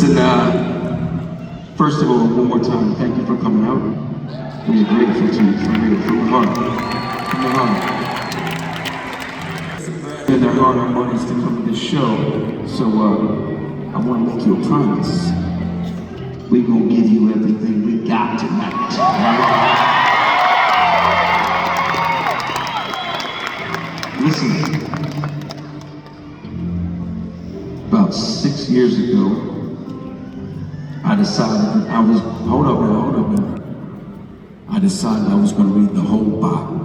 Listen, first of all, one more time, thank you for coming out. We are grateful to you from the heart. From the heart. And their hard earned money to come to this show. So, I want to make you a promise. We're going to give you everything we got tonight. Right? Listen. About 6 years ago, I decided that I was, hold up now. I decided I was going to read the whole Bible.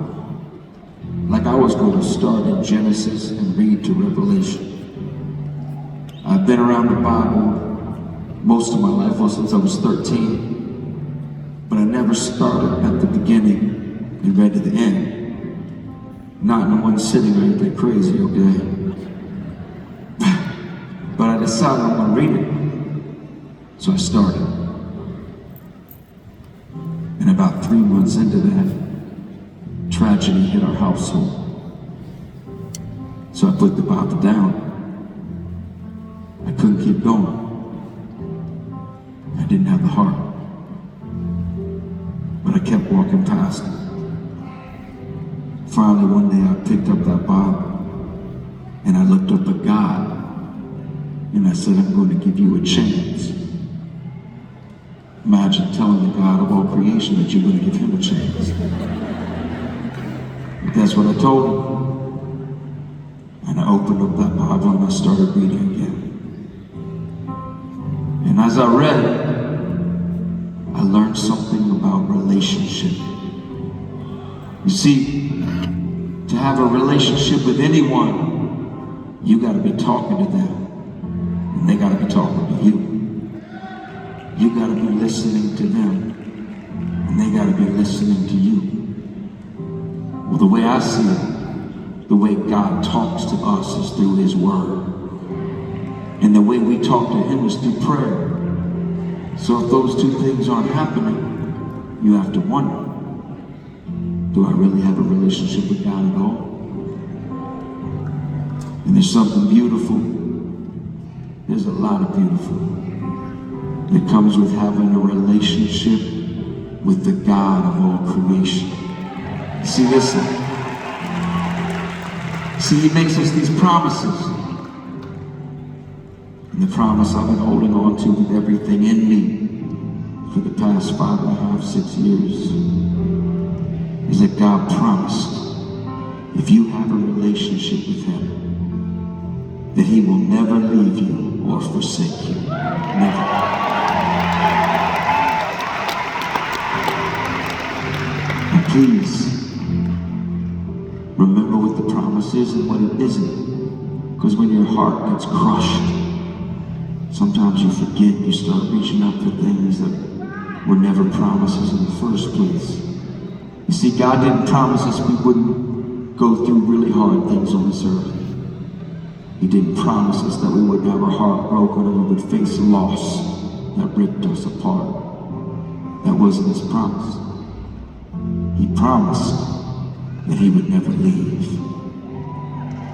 Like I was going to start in Genesis and read to Revelation. I've been around the Bible most of my life, well, since I was 13. But I never started at the beginning and read to the end. Not in one sitting or anything crazy, okay? But I decided I'm going to read it. So I started. And about 3 months into that, tragedy hit our household. So I put the Bible down. I couldn't keep going. I didn't have the heart. But I kept walking past it. Finally, one day I picked up that Bible and I looked up at God and I said, I'm going to give you a chance. Imagine telling the God of all creation that you're going to give him a chance. But that's what I told him. And I opened up that Bible and I started reading again. And as I read, I learned something about relationship. You see, to have a relationship with anyone, you got to be talking to them. And they got to be talking to you. You got to be listening to them, and they got to be listening to you. Well, the way I see it, the way God talks to us is through his word. And the way we talk to him is through prayer. So if those two things aren't happening, you have to wonder, do I really have a relationship with God at all? And there's something beautiful. There's a lot of beautiful that comes with having a relationship with the God of all creation. See, listen. See, he makes us these promises. And the promise I've been holding on to with everything in me for the past 5.5, 6 years is that God promised if you have a relationship with him, that he will never leave you or forsake you. Never. Please, remember what the promise is and what it isn't. Because when your heart gets crushed, sometimes you forget, you start reaching up for things that were never promises in the first place. You see, God didn't promise us we wouldn't go through really hard things on this earth. He didn't promise us that we wouldn't have our heart broken or we would face loss that ripped us apart. That wasn't his promise. He promised that he would never leave.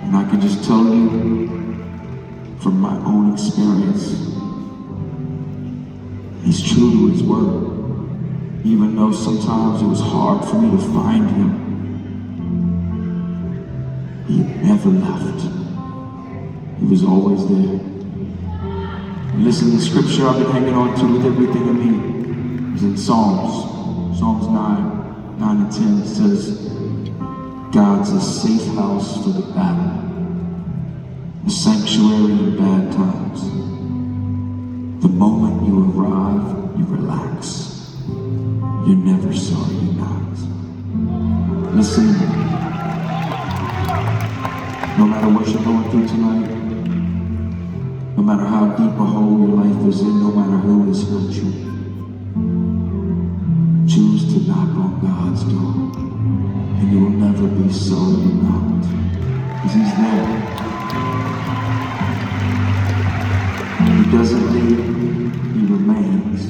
And I can just tell you from my own experience, he's true to his word. Even though sometimes it was hard for me to find him, he never left. He was always there. And listen, the scripture I've been hanging on to with everything in me is in Psalms 9 and 10 says, God's a safe house for the battle, a sanctuary in bad times. The moment you arrive, you relax. You're never sorry you're not. Listen, no matter what you're going through tonight, no matter how deep a hole your life is in, no matter who has hurt you, choose to knock on God's door, and you will never be sorry you knocked, because he's there. He doesn't leave, he remains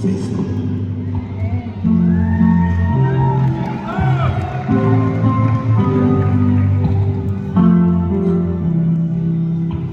faithful.